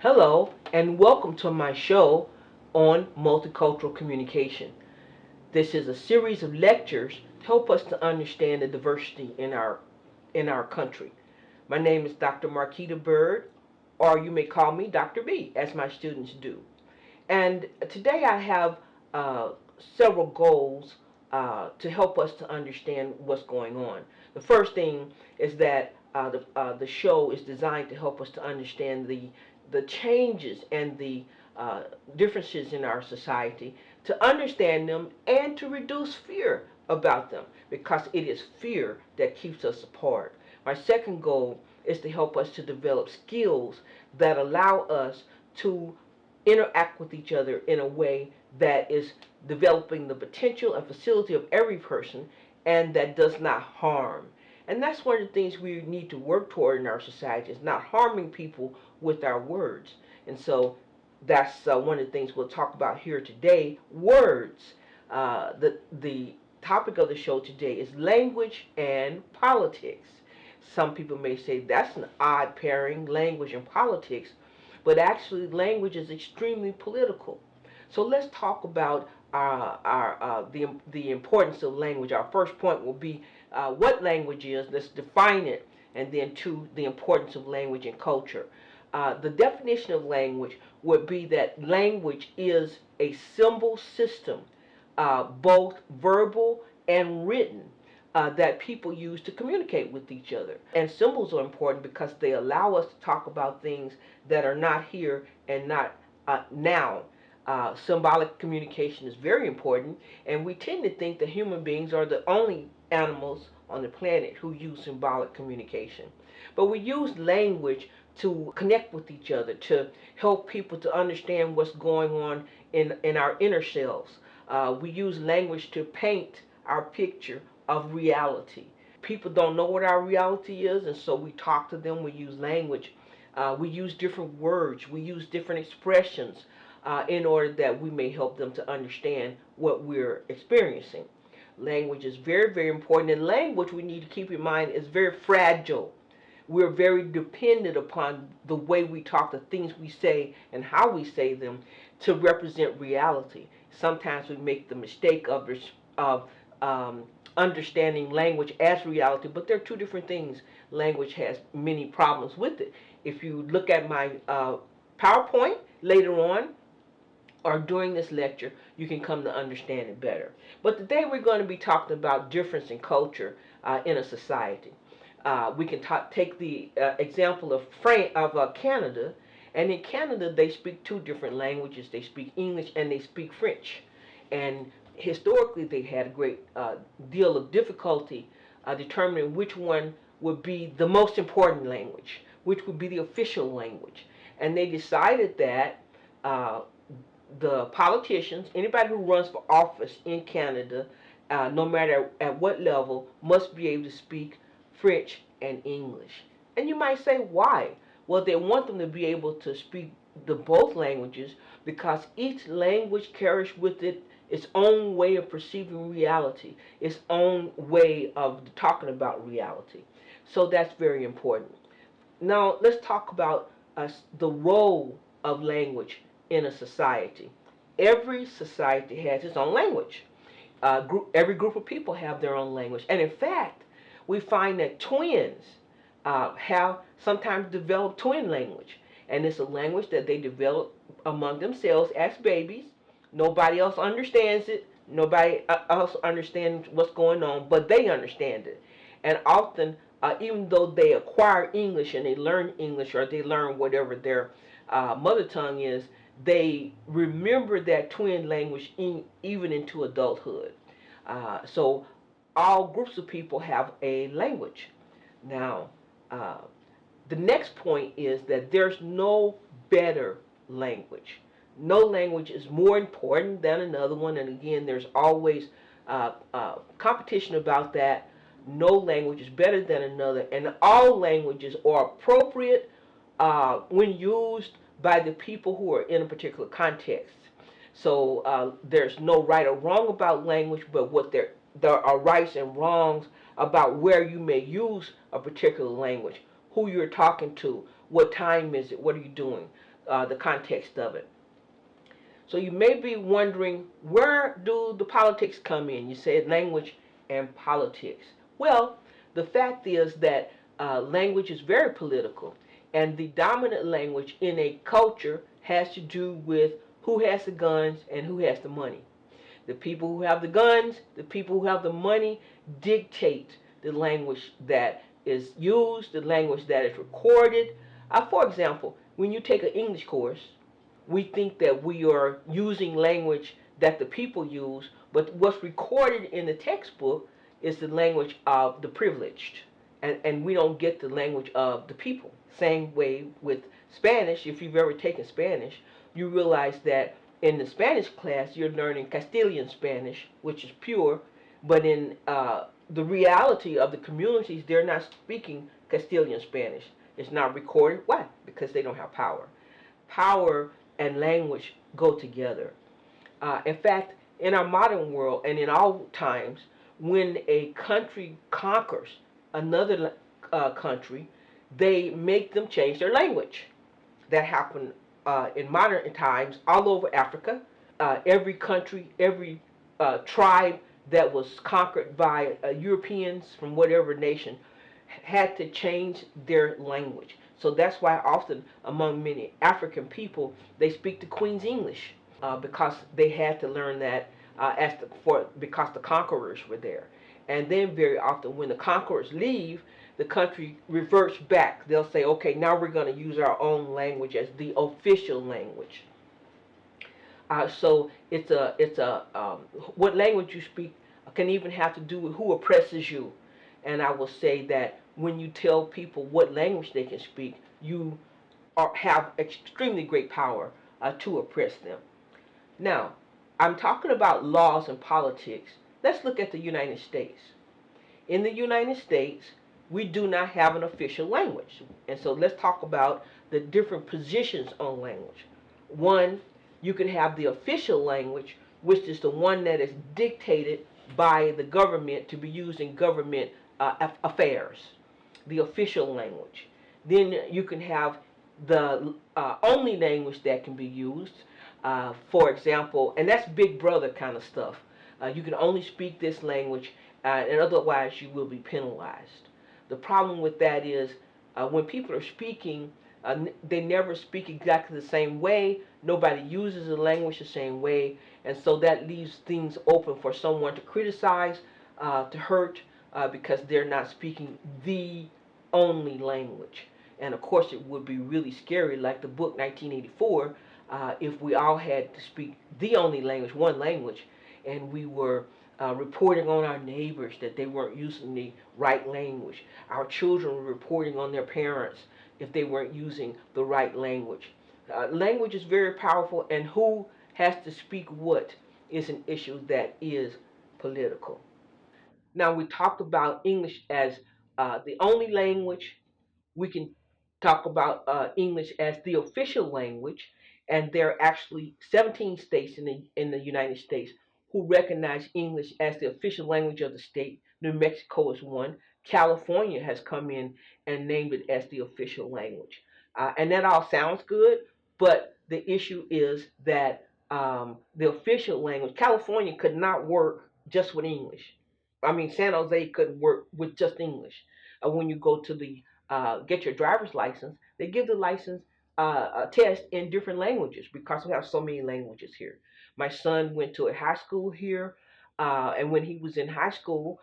Hello, and welcome to my show on multicultural communication. This is a series of lectures to help us to understand the diversity in our country. My name is Dr. Marquita Byrd, or you may call me Dr. B, as my students do. And today I have several goals to help us to understand what's going on. The first thing is that the show is designed to help us to understand the changes and the differences in our society, to understand them and to reduce fear about them, because it is fear that keeps us apart. My second goal is to help us to develop skills that allow us to interact with each other in a way that is developing the potential and facility of every person and that does not harm. And that's one of the things we need to work toward in our society, is not harming people with our words. And so that's one of the things we'll talk about here today, words. The topic of the show today is language and politics. Some people may say that's an odd pairing, language and politics, but actually language is extremely political. So let's talk about the importance of language. Our first point will be what language is. Let's define it, and then two, the importance of language and culture. The definition of language would be that language is a symbol system, both verbal and written, that people use to communicate with each other. And symbols are important because they allow us to talk about things that are not here and not now. Symbolic communication is very important, and we tend to think that human beings are the only animals on the planet who use symbolic communication. But we use language to connect with each other, to help people to understand what's going on in our inner selves. We use language to paint our picture of reality. People don't know what our reality is, and so we talk to them. We use language. We use different words. We use different expressions in order that we may help them to understand what we're experiencing. Language is very, very important, and language, we need to keep in mind, is very fragile. We're very dependent upon the way we talk, the things we say, and how we say them to represent reality. Sometimes we make the mistake of understanding language as reality, but they're two different things. Language has many problems with it. If you look at my PowerPoint later on, or during this lecture, you can come to understand it better. But today we're going to be talking about difference in culture in a society. We can take the example of Canada, and in Canada they speak two different languages. They speak English and they speak French. And historically they had a great deal of difficulty determining which one would be the most important language, which would be the official language. And they decided that the politicians, anybody who runs for office in Canada, no matter at what level, must be able to speak French and English. And you might say, why? Well, they want them to be able to speak both languages because each language carries with it its own way of perceiving reality, its own way of talking about reality. So that's very important. Now, let's talk about the role of language in a society. Every society has its own language. Every group of people have their own language. And in fact, we find that twins have sometimes developed twin language. And it's a language that they develop among themselves as babies. Nobody else understands it. Nobody else understands what's going on, but they understand it. And often, even though they acquire English and they learn English, or they learn whatever their mother tongue is, they remember that twin language even into adulthood. So all groups of people have a language. Now, the next point is that there's no better language. No language is more important than another one, and again, there's always competition about that. No language is better than another, and all languages are appropriate when used by the people who are in a particular context. So there's no right or wrong about language, but there are rights and wrongs about where you may use a particular language, who you're talking to, what time is it, what are you doing. the context of it. So you may be wondering, where do the politics come in? You said language and politics. Well, the fact is that language is very political, and the dominant language in a culture has to do with who has the guns and who has the money. The people who have the guns, the people who have the money dictate the language that is used, the language that is recorded. For example, when you take an English course, we think that we are using language that the people use, but what's recorded in the textbook is the language of the privileged, and we don't get the language of the people. Same way with Spanish. If you've ever taken Spanish, you realize that in the Spanish class you're learning Castilian Spanish, which is pure, but in the reality of the communities, they're not speaking Castilian Spanish. It's not recorded. Why? Because they don't have power. Power and language go together. In fact, in our modern world and in all times, when a country conquers another country, they make them change their language. That happened in modern times all over Africa. Every country, every tribe that was conquered by Europeans from whatever nation had to change their language. So that's why often among many African people they speak the Queen's English because they had to learn that because the conquerors were there. And then very often when the conquerors leave, the country reverts back. They'll say, okay, now we're going to use our own language as the official language. So what language you speak can even have to do with who oppresses you. And I will say that when you tell people what language they can speak, you have extremely great power to oppress them. Now, I'm talking about laws and politics. Let's look at the United States. In the United States, we do not have an official language. And so let's talk about the different positions on language. One, you can have the official language, which is the one that is dictated by the government to be used in government affairs, the official language. Then you can have the only language that can be used, for example, and that's Big Brother kind of stuff. You can only speak this language, and otherwise you will be penalized. The problem with that is when people are speaking, they never speak exactly the same way. Nobody uses the language the same way, and so that leaves things open for someone to criticize, to hurt, because they're not speaking the only language. And of course, it would be really scary, like the book 1984, if we all had to speak the only language, one language, and we were reporting on our neighbors that they weren't using the right language. Our children were reporting on their parents if they weren't using the right language. Language is very powerful, and who has to speak what is an issue that is political. Now, we talked about English as the only language. We can talk about English as the official language, and there are actually 17 states in the United States who recognize English as the official language of the state. New Mexico is one. California has come in and named it as the official language, and that all sounds good, but the issue is that the official language, California could not work just with English. I mean, San Jose couldn't work with just English. When you go to the get your driver's license, they give the license test in different languages because we have so many languages here. My son went to a high school here, and when he was in high school,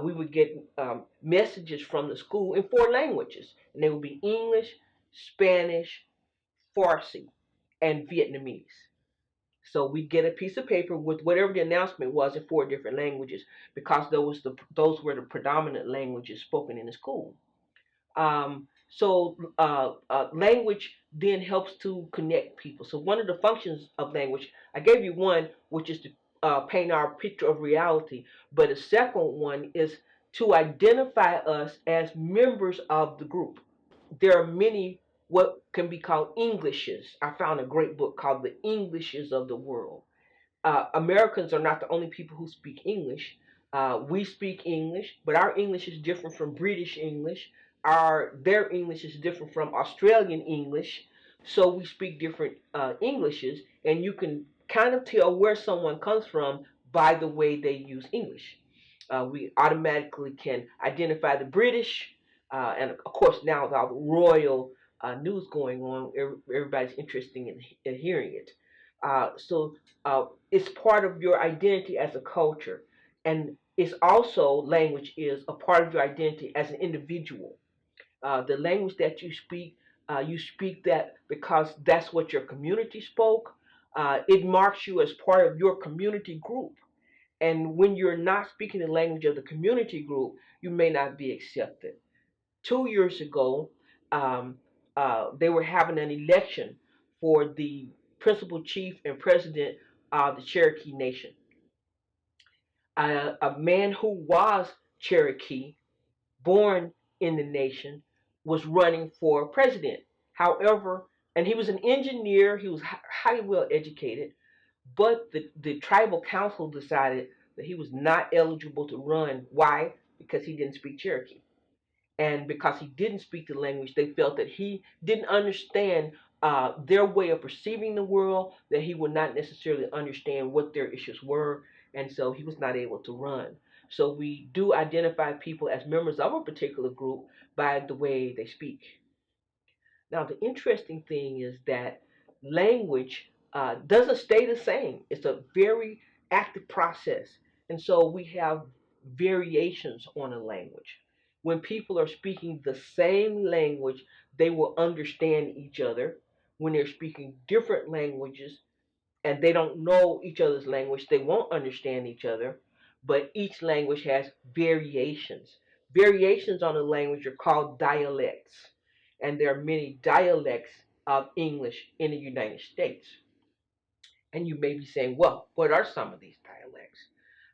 we would get messages from the school in four languages, and they would be English, Spanish, Farsi, and Vietnamese. So we get a piece of paper with whatever the announcement was in four different languages because those were the predominant languages spoken in the school. Language then helps to connect people. So one of the functions of language, I gave you one, which is to paint our picture of reality, but a second one is to identify us as members of the group. There are many what can be called Englishes. I found a great book called The Englishes of the World. Americans are not the only people who speak English. We speak English, but our English is different from British English. Their English is different from Australian English. So we speak different Englishes, and you can kind of tell where someone comes from by the way they use English. We automatically can identify the British, and of course now with all the royal news going on, everybody's interested in hearing it. So it's part of your identity as a culture, and it's also language is a part of your identity as an individual. The language that you speak that because that's what your community spoke. It marks you as part of your community group. And when you're not speaking the language of the community group, you may not be accepted. 2 years ago, um, they were having an election for the principal chief and president of the Cherokee Nation. A man who was Cherokee, born in the nation, was running for president. However, and he was an engineer, he was highly well educated, but the tribal council decided that he was not eligible to run. Why? Because he didn't speak Cherokee. And because he didn't speak the language, they felt that he didn't understand their way of perceiving the world, that he would not necessarily understand what their issues were, and so he was not able to run. So we do identify people as members of a particular group by the way they speak. Now, the interesting thing is that language doesn't stay the same. It's a very active process. And so we have variations on a language. When people are speaking the same language, they will understand each other. When they're speaking different languages, and they don't know each other's language, they won't understand each other. But each language has variations. Variations on a language are called dialects, and there are many dialects of English in the United States. And you may be saying, well, what are some of these dialects?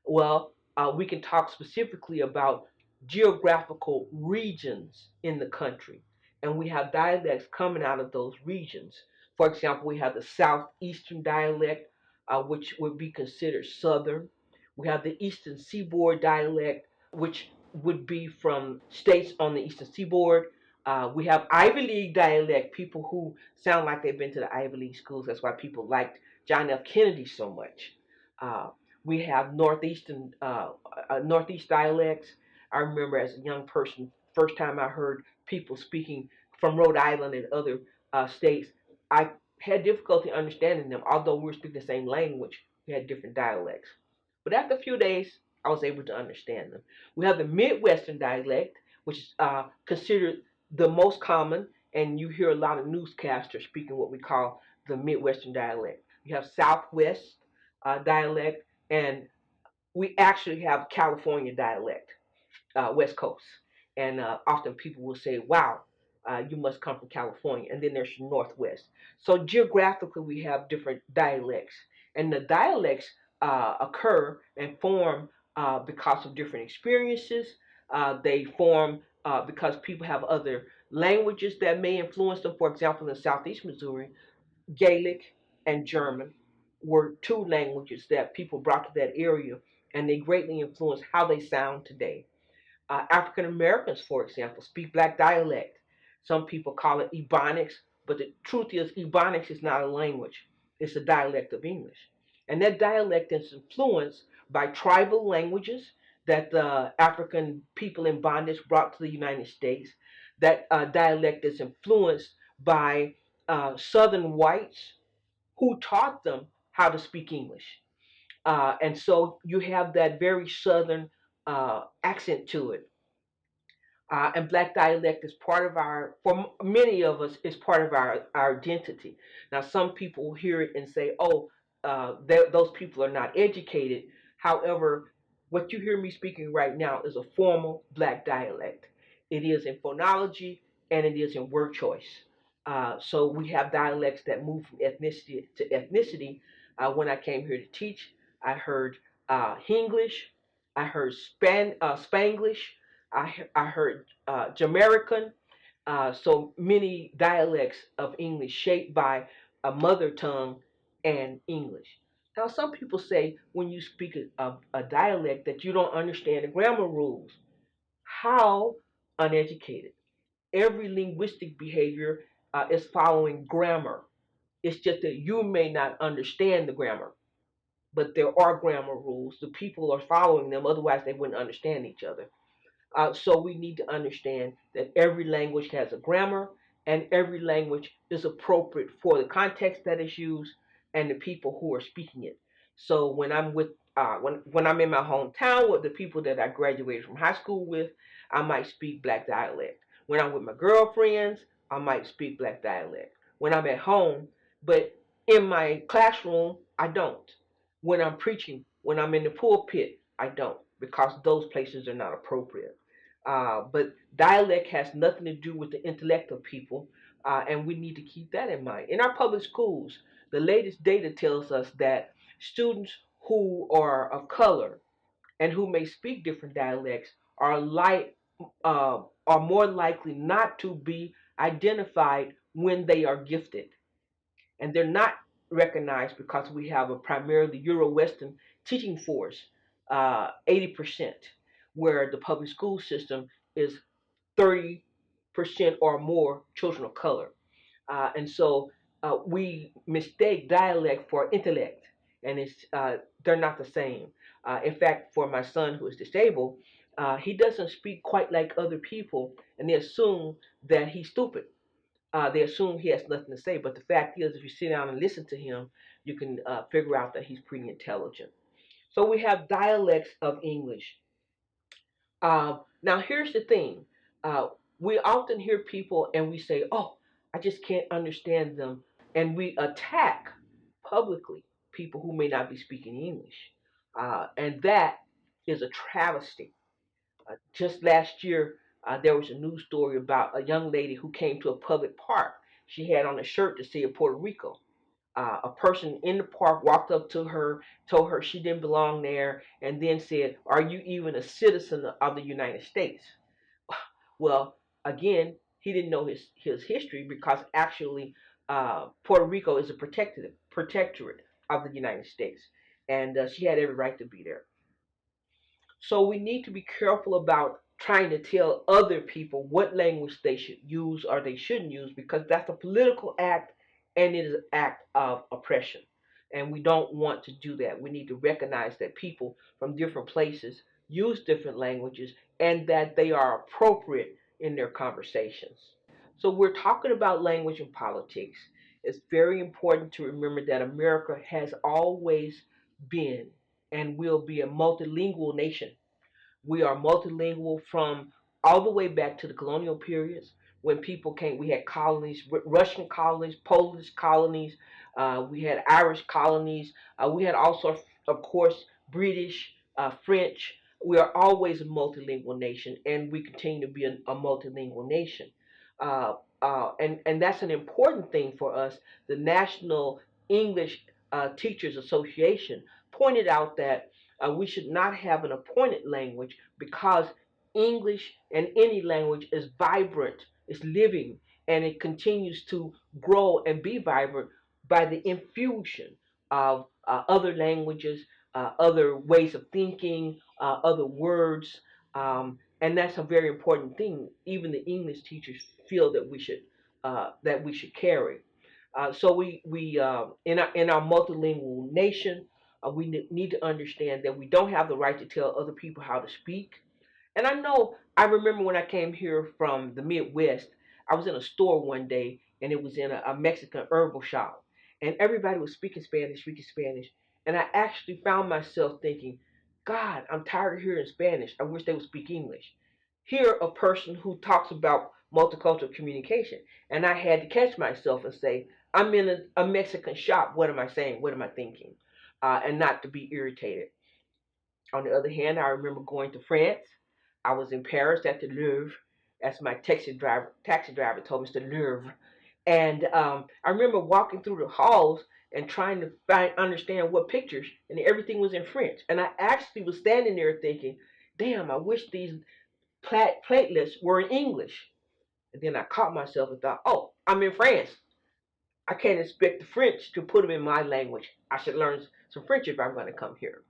Well, we can talk specifically about geographical regions in the country, and we have dialects coming out of those regions. For example, we have the southeastern dialect, which would be considered southern. We have the eastern seaboard dialect, which would be from states on the eastern seaboard. We have Ivy League dialect, people who sound like they've been to the Ivy League schools. That's why people liked John F. Kennedy so much. We have Northeast dialects. I remember as a young person, first time I heard people speaking from Rhode Island and other states, I had difficulty understanding them. Although we were speaking the same language, we had different dialects. But after a few days, I was able to understand them. We have the Midwestern dialect, which is considered the most common, and you hear a lot of newscasters speaking what we call the Midwestern dialect. You have Southwest dialect, and we actually have California dialect, West Coast. And often people will say, wow, you must come from California. And then there's Northwest. So geographically, we have different dialects. And the dialects occur and form because of different experiences. They form because people have other languages that may influence them. For example, in Southeast Missouri, Gaelic and German were two languages that people brought to that area, and they greatly influenced how they sound today. African Americans, for example, speak black dialect. Some people call it Ebonics, but the truth is, Ebonics is not a language, it's a dialect of English. And that dialect is influenced by tribal languages that the African people in bondage brought to the United States. That dialect is influenced by Southern whites who taught them how to speak English. And so you have that very Southern accent to it. And black dialect is part of for many of us, is part of our identity. Now, some people will hear it and say, oh, those people are not educated. However, what you hear me speaking right now is a formal black dialect. It is in phonology and it is in word choice. So we have dialects that move from ethnicity to ethnicity. When I came here to teach, I heard Hinglish, I heard Spanglish, I heard Jamaican, so many dialects of English shaped by a mother tongue and English. Now, some people say when you speak a dialect that you don't understand the grammar rules. How uneducated. Every linguistic behavior is following grammar. It's just that you may not understand the grammar, but there are grammar rules. The people are following them, otherwise they wouldn't understand each other. So we need to understand that every language has a grammar, and every language is appropriate for the context that is used and the people who are speaking it. So when I'm with when I'm in my hometown with the people that I graduated from high school with, I might speak black dialect. When I'm with my girlfriends, I might speak black dialect. When I'm at home, but in my classroom, I don't. When I'm preaching, when I'm in the pulpit, I don't, because those places are not appropriate. But dialect has nothing to do with the intellect of people, and we need to keep that in mind. In our public schools, the latest data tells us that students who are of color and who may speak different dialects are more likely not to be identified when they are gifted, and they're not recognized because we have a primarily Euro-Western teaching force, 80%, where the public school system is 30% or more children of color. And so we mistake dialect for intellect, and they're not the same. In fact, for my son who is disabled, he doesn't speak quite like other people, and they assume that he's stupid. They assume he has nothing to say, but the fact is, if you sit down and listen to him, you can figure out that he's pretty intelligent. So we have dialects of English. Now, here's the thing. Uh, we often hear people and we say, oh, I just can't understand them. And we attack publicly people who may not be speaking English. And that is a travesty. Just last year, there was a news story about a young lady who came to a public park. She had on a shirt that said Puerto Rico. A person in the park walked up to her, told her she didn't belong there, and then said, "Are you even a citizen of the United States?" Well, again, he didn't know his history, because actually Puerto Rico is a protectorate of the United States, and she had every right to be there. So we need to be careful about trying to tell other people what language they should use or they shouldn't use, because that's a political act and it is an act of oppression. And we don't want to do that. We need to recognize that people from different places use different languages and that they are appropriate in their conversations. So we're talking about language and politics. It's very important to remember that America has always been and will be a multilingual nation. We are multilingual from all the way back to the colonial periods when people came. We had colonies, Russian colonies, Polish colonies, we had Irish colonies, we had also, of course, British, French. We are always a multilingual nation, and we continue to be a multilingual nation. And that's an important thing for us. The National English Teachers Association pointed out that we should not have an appointed language, because English and any language is vibrant, it's living, and it continues to grow and be vibrant by the infusion of other languages, other ways of thinking, other words. And that's a very important thing. Even the English teachers feel that we should carry. So we in our multilingual nation, we need to understand that we don't have the right to tell other people how to speak. And I remember when I came here from the Midwest, I was in a store one day, and it was in a Mexican herbal shop, and everybody was speaking Spanish, and I actually found myself thinking, God, I'm tired of hearing Spanish. I wish they would speak English. Here, a person who talks about multicultural communication, and I had to catch myself and say, I'm in a Mexican shop. What am I saying? What am I thinking? And not to be irritated. On the other hand, I remember going to France. I was in Paris at the Louvre, as my taxi driver told me, it's the Louvre. And I remember walking through the halls and trying to understand what pictures, and everything was in French. And I actually was standing there thinking, damn, I wish these platelets were in English. And then I caught myself and thought, oh, I'm in France. I can't expect the French to put them in my language. I should learn some French if I'm going to come here.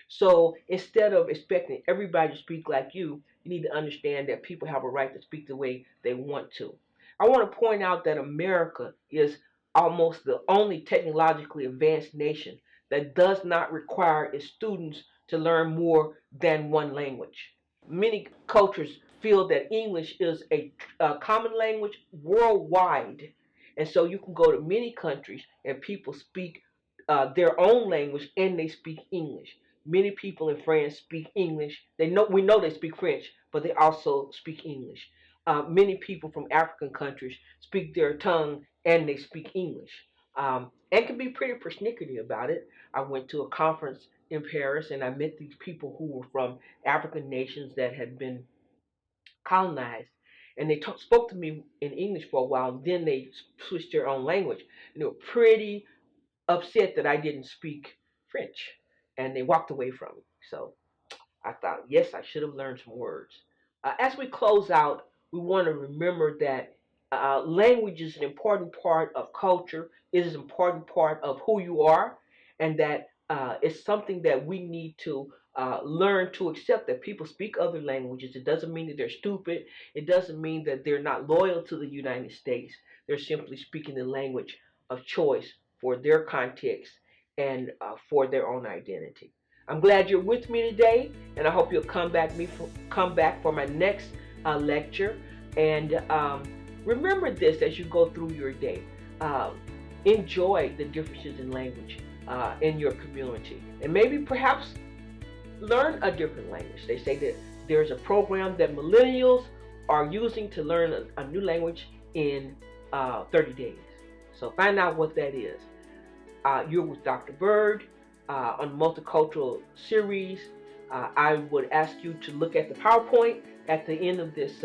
So instead of expecting everybody to speak like you need to understand that people have a right to speak the way they want to. I want to point out that America is almost the only technologically advanced nation that does not require its students to learn more than one language. Many cultures feel that English is a common language worldwide. And so you can go to many countries and people speak their own language and they speak English. Many people in France speak English. We know they speak French, but they also speak English. Many people from African countries speak their tongue and they speak English, and can be pretty persnickety about it. I went to a conference in Paris and I met these people who were from African nations that had been colonized. And they spoke to me in English for a while, and then they switched their own language. And they were pretty upset that I didn't speak French, and they walked away from me. So I thought, yes, I should have learned some words. As we close out, we want to remember that language is an important part of culture. It is an important part of who you are, and that it's something that we need to learn to accept that people speak other languages. It doesn't mean that they're stupid. It doesn't mean that they're not loyal to the United States. They're simply speaking the language of choice for their context and for their own identity. I'm glad you're with me today, and I hope you'll come back for my next lecture. And remember this as you go through your day. Enjoy the differences in language in your community, and maybe perhaps learn a different language. They say that there's a program that millennials are using to learn a new language in 30 days. So find out what that is. You're with Dr. Byrd on Multicultural series. I would ask you to look at the PowerPoint at the end of this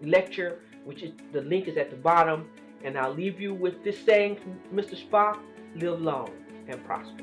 lecture, which is the link is at the bottom. And I'll leave you with this saying from Mr. Spock: live long and prosper.